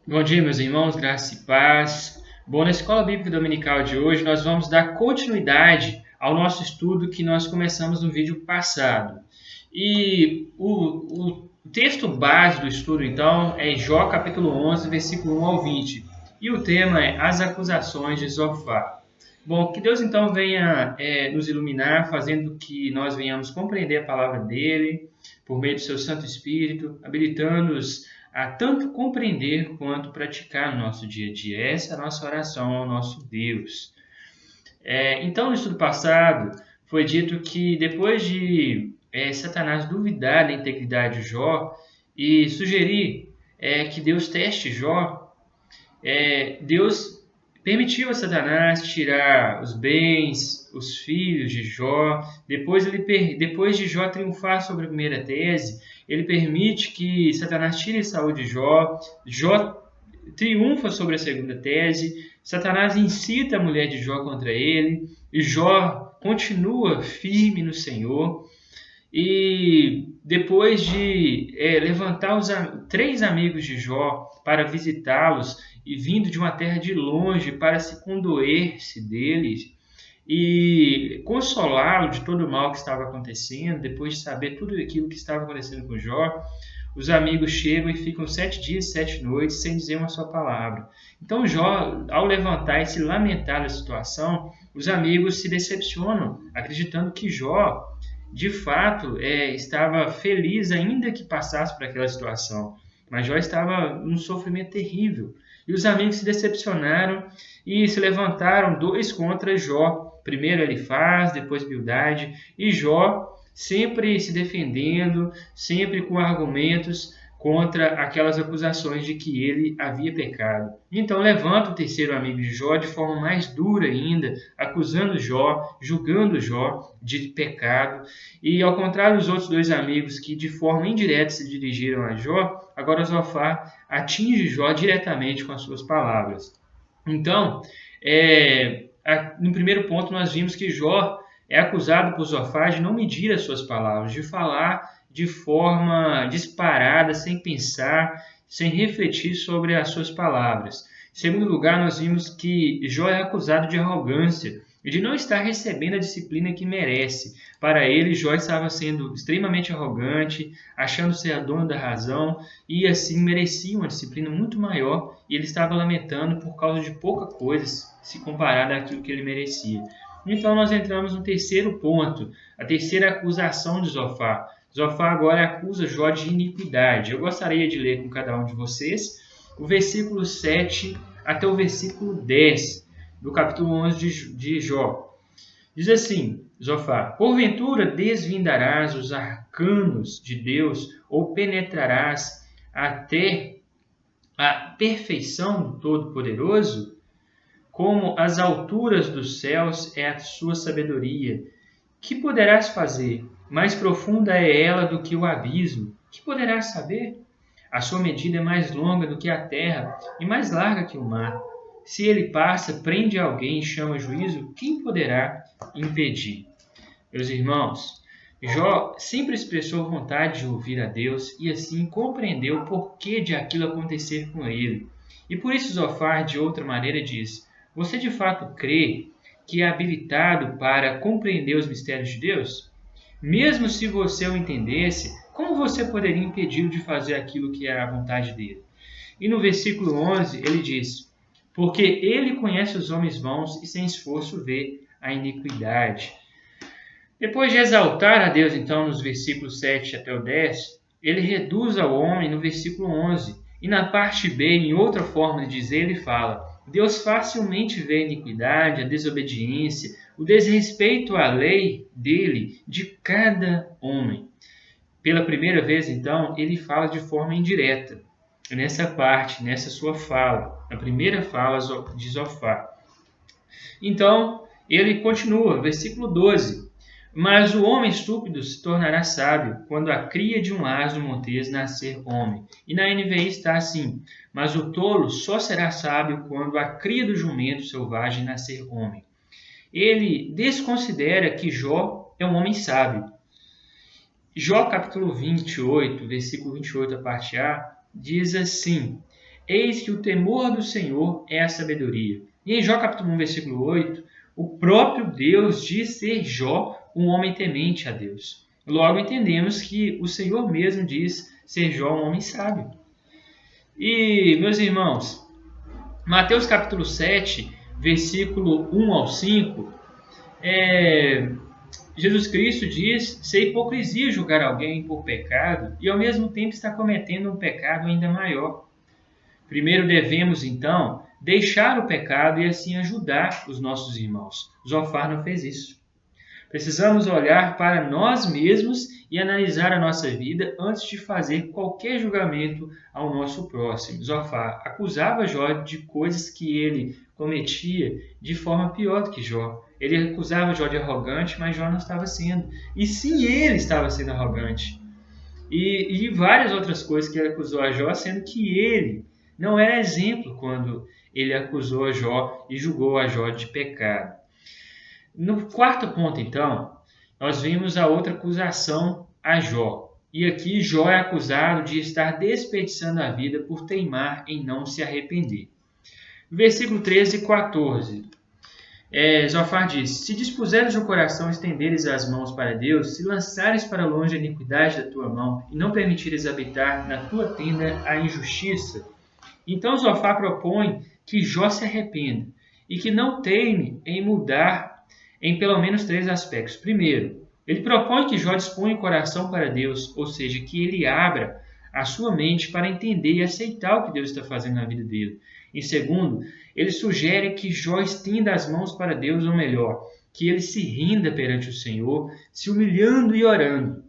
Bom dia, meus irmãos, graça e paz. Bom, na Escola Bíblica Dominical de hoje, nós vamos dar continuidade ao nosso estudo que nós começamos no vídeo passado. E o texto base do estudo, então, é Jó capítulo 11, versículo 1 ao 20. E o tema é as acusações de Zofar. Bom, que Deus então venha nos iluminar, fazendo que nós venhamos compreender a palavra dele, por meio do seu Santo Espírito, habilitando-nos a tanto compreender quanto praticar no nosso dia a dia. Essa é a nossa oração ao nosso Deus. Então, no estudo passado, foi dito que depois de Satanás duvidar da integridade de Jó e sugerir que Deus teste Jó, Deus permitiu a Satanás tirar os bens, os filhos de Jó. Depois de Jó triunfar sobre a primeira tese, ele permite que Satanás tire a saúde de Jó. Jó triunfa sobre a segunda tese. Satanás incita a mulher de Jó contra ele. E Jó continua firme no Senhor. E depois de levantar os três amigos de Jó para visitá-los e vindo de uma terra de longe para se condoer-se deles e consolá-lo de todo o mal que estava acontecendo, depois de saber tudo aquilo que estava acontecendo com Jó, os amigos chegam e ficam 7 dias, 7 noites sem dizer uma só palavra. Então Jó, ao levantar e se lamentar da situação, os amigos se decepcionam, acreditando que Jó de fato, estava feliz ainda que passasse por aquela situação. Mas Jó estava num sofrimento terrível. E os amigos se decepcionaram e se levantaram dois contra Jó. Primeiro Elifaz, depois Bildade. E Jó sempre se defendendo, sempre com argumentos contra aquelas acusações de que ele havia pecado. Então levanta o terceiro amigo de Jó de forma mais dura ainda, acusando Jó, julgando Jó de pecado. E ao contrário dos outros dois amigos que de forma indireta se dirigiram a Jó, agora Zofar atinge Jó diretamente com as suas palavras. Então, no primeiro ponto nós vimos que Jó é acusado por Zofar de não medir as suas palavras, de falar de forma disparada, sem pensar, sem refletir sobre as suas palavras. Em segundo lugar, nós vimos que Jó é acusado de arrogância e de não estar recebendo a disciplina que merece. Para ele, Jó estava sendo extremamente arrogante, achando ser a dona da razão e assim merecia uma disciplina muito maior e ele estava lamentando por causa de pouca coisa se comparada àquilo que ele merecia. Então nós entramos no terceiro ponto, a terceira acusação de Zofar. Zofar agora acusa Jó de iniquidade. Eu gostaria de ler com cada um de vocês o versículo 7 até o versículo 10 do capítulo 11 de Jó. Diz assim, Zofar: porventura desvendarás os arcanos de Deus ou penetrarás até a perfeição do Todo-Poderoso? Como as alturas dos céus é a sua sabedoria. Que poderás fazer? Mais profunda é ela do que o abismo. Que poderás saber? A sua medida é mais longa do que a terra e mais larga que o mar. Se ele passa, prende alguém e chama juízo, quem poderá impedir? Meus irmãos, Jó sempre expressou vontade de ouvir a Deus e assim compreendeu o porquê de aquilo acontecer com ele. E por isso Zofar, de outra maneira, diz: você de fato crê que é habilitado para compreender os mistérios de Deus? Mesmo se você o entendesse, como você poderia impedi-lo de fazer aquilo que é a vontade dele? E no versículo 11 ele diz: porque ele conhece os homens vãos e sem esforço vê a iniquidade. Depois de exaltar a Deus, então, nos versículos 7 até o 10, ele reduz ao homem no versículo 11. E na parte B, em outra forma de dizer, ele fala: Deus facilmente vê a iniquidade, a desobediência, o desrespeito à lei dele, de cada homem. Pela primeira vez, então, ele fala de forma indireta. Nessa parte, nessa sua fala, a primeira fala de Zofar. Então, ele continua, versículo 12. Mas o homem estúpido se tornará sábio quando a cria de um asno montês nascer homem. E na NVI está assim: mas o tolo só será sábio quando a cria do jumento selvagem nascer homem. Ele desconsidera que Jó é um homem sábio. Jó capítulo 28, versículo 28, a parte A, diz assim: Eis que o temor do Senhor é a sabedoria. E em Jó capítulo 1, versículo 8, o próprio Deus diz ser Jó um homem temente a Deus. Logo entendemos que o Senhor mesmo diz ser Jó um homem sábio. E, meus irmãos, Mateus capítulo 7, versículo 1 ao 5, Jesus Cristo diz ser hipocrisia julgar alguém por pecado e ao mesmo tempo está cometendo um pecado ainda maior. Primeiro devemos, então, deixar o pecado e assim ajudar os nossos irmãos. Zofar não fez isso. Precisamos olhar para nós mesmos e analisar a nossa vida antes de fazer qualquer julgamento ao nosso próximo. Zofar acusava Jó de coisas que ele cometia de forma pior do que Jó. Ele acusava Jó de arrogante, mas Jó não estava sendo. E sim, ele estava sendo arrogante. E várias outras coisas que ele acusou a Jó, sendo que ele não era exemplo quando ele acusou a Jó e julgou a Jó de pecado. No quarto ponto, então, nós vimos a outra acusação a Jó. E aqui Jó é acusado de estar desperdiçando a vida por teimar em não se arrepender. Versículo 13 e 14. Zofar diz: Se dispuseres o coração, estenderes as mãos para Deus, se lançares para longe a iniquidade da tua mão e não permitires habitar na tua tenda a injustiça. Então Zofar propõe que Jó se arrependa e que não teime em mudar em pelo menos 3 aspectos. Primeiro, ele propõe que Jó disponha o coração para Deus, ou seja, que ele abra a sua mente para entender e aceitar o que Deus está fazendo na vida dele. Em segundo, ele sugere que Jó estenda as mãos para Deus, ou melhor, que ele se renda perante o Senhor, se humilhando e orando.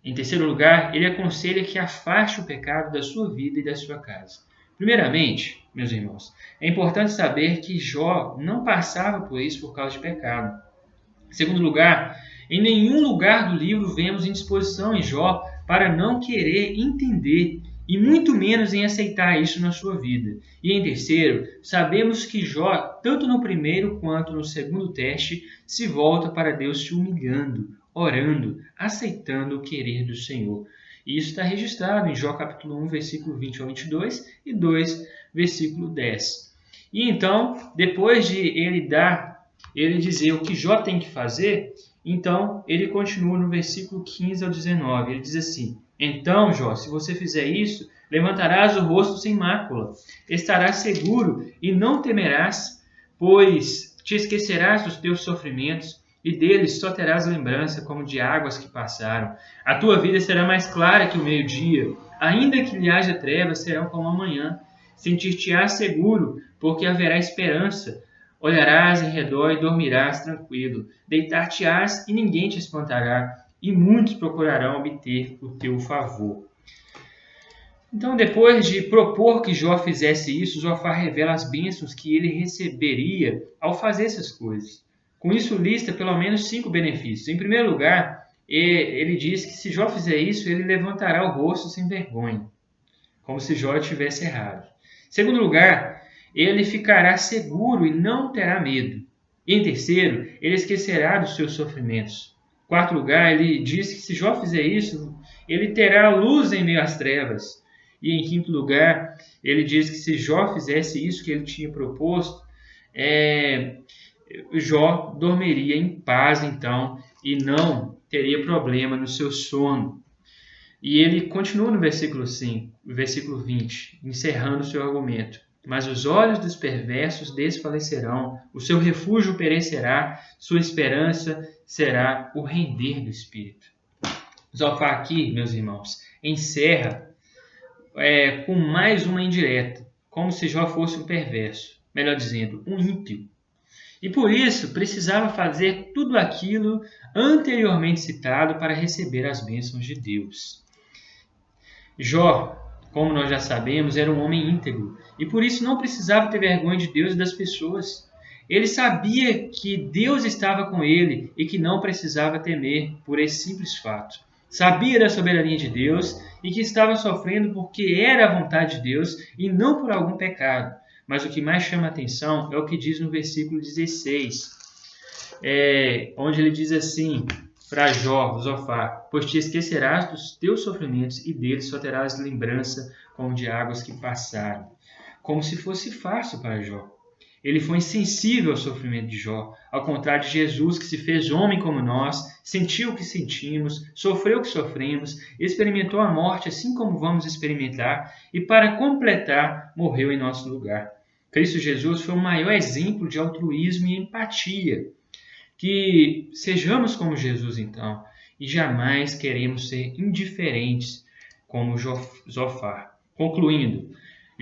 Em terceiro lugar, ele aconselha que afaste o pecado da sua vida e da sua casa. Primeiramente, meus irmãos, é importante saber que Jó não passava por isso por causa de pecado. Em segundo lugar, em nenhum lugar do livro vemos indisposição em Jó para não querer entender e muito menos em aceitar isso na sua vida. E em terceiro, sabemos que Jó, tanto no primeiro quanto no segundo teste, se volta para Deus se humilhando, orando, aceitando o querer do Senhor. E isso está registrado em Jó capítulo 1, versículo 20 ao 22 e 2, versículo 10. E então, depois de ele dizer o que Jó tem que fazer, então ele continua no versículo 15 ao 19. Ele diz assim: Então, Jó, se você fizer isso, levantarás o rosto sem mácula, estarás seguro e não temerás, pois te esquecerás dos teus sofrimentos e deles só terás lembrança como de águas que passaram. A tua vida será mais clara que o meio-dia, ainda que lhe haja trevas, serão como a manhã. Sentir-te-ás seguro, porque haverá esperança. Olharás em redor e dormirás tranquilo. Deitar-te-ás e ninguém te espantará, e muitos procurarão obter o teu favor. Então, depois de propor que Jó fizesse isso, Zofar revela as bênçãos que ele receberia ao fazer essas coisas. Com isso, lista pelo menos 5 benefícios. Em primeiro lugar, ele diz que se Jó fizer isso, ele levantará o rosto sem vergonha, como se Jó tivesse errado. Em segundo lugar, ele ficará seguro e não terá medo. E em terceiro, ele esquecerá dos seus sofrimentos. Em quarto lugar, ele diz que se Jó fizer isso, ele terá luz em meio às trevas. E em quinto lugar, ele diz que se Jó fizesse isso que ele tinha proposto, Jó dormiria em paz, então, e não teria problema no seu sono. E ele continua no versículo 5, versículo 20, encerrando o seu argumento. Mas os olhos dos perversos desfalecerão, o seu refúgio perecerá, sua esperança será o render do espírito. Zofar aqui, meus irmãos, encerra com mais uma indireta, como se Jó fosse um perverso, melhor dizendo, um ímpio. E por isso precisava fazer tudo aquilo anteriormente citado para receber as bênçãos de Deus. Jó, como nós já sabemos, era um homem íntegro e por isso não precisava ter vergonha de Deus e das pessoas. Ele sabia que Deus estava com ele e que não precisava temer por esse simples fato. Sabia da soberania de Deus e que estava sofrendo porque era a vontade de Deus e não por algum pecado. Mas o que mais chama a atenção é o que diz no versículo 16, onde ele diz assim para Zofar: Pois te esquecerás dos teus sofrimentos e deles só terás lembrança como de águas que passaram. como se fosse fácil para Jó. Ele foi insensível ao sofrimento de Jó, ao contrário de Jesus, que se fez homem como nós, sentiu o que sentimos, sofreu o que sofremos, experimentou a morte assim como vamos experimentar e, para completar, morreu em nosso lugar. Cristo Jesus foi o maior exemplo de altruísmo e empatia. Que sejamos como Jesus, então, e jamais queremos ser indiferentes como Zofar. Concluindo,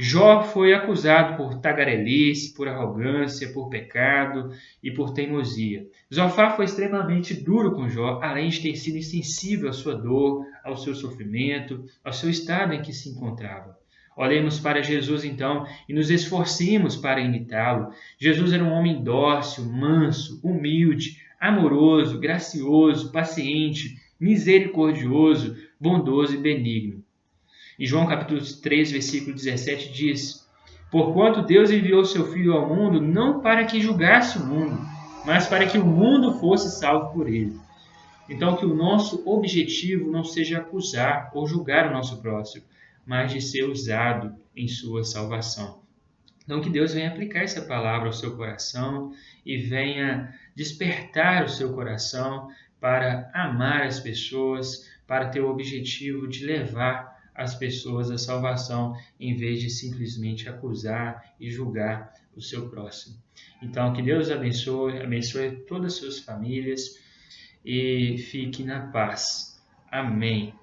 Jó foi acusado por tagarelice, por arrogância, por pecado e por teimosia. Zofar foi extremamente duro com Jó, além de ter sido insensível à sua dor, ao seu sofrimento, ao seu estado em que se encontrava. Olhemos para Jesus então e nos esforcemos para imitá-lo. Jesus era um homem dócil, manso, humilde, amoroso, gracioso, paciente, misericordioso, bondoso e benigno. Em João capítulo 3, versículo 17 diz: Porquanto Deus enviou seu Filho ao mundo não para que julgasse o mundo, mas para que o mundo fosse salvo por ele. Então, que o nosso objetivo não seja acusar ou julgar o nosso próximo, mas de ser usado em sua salvação. Então, que Deus venha aplicar essa palavra ao seu coração e venha despertar o seu coração para amar as pessoas, para ter o objetivo de levar as pessoas à salvação, em vez de simplesmente acusar e julgar o seu próximo. Então, que Deus abençoe todas as suas famílias e fique na paz. Amém.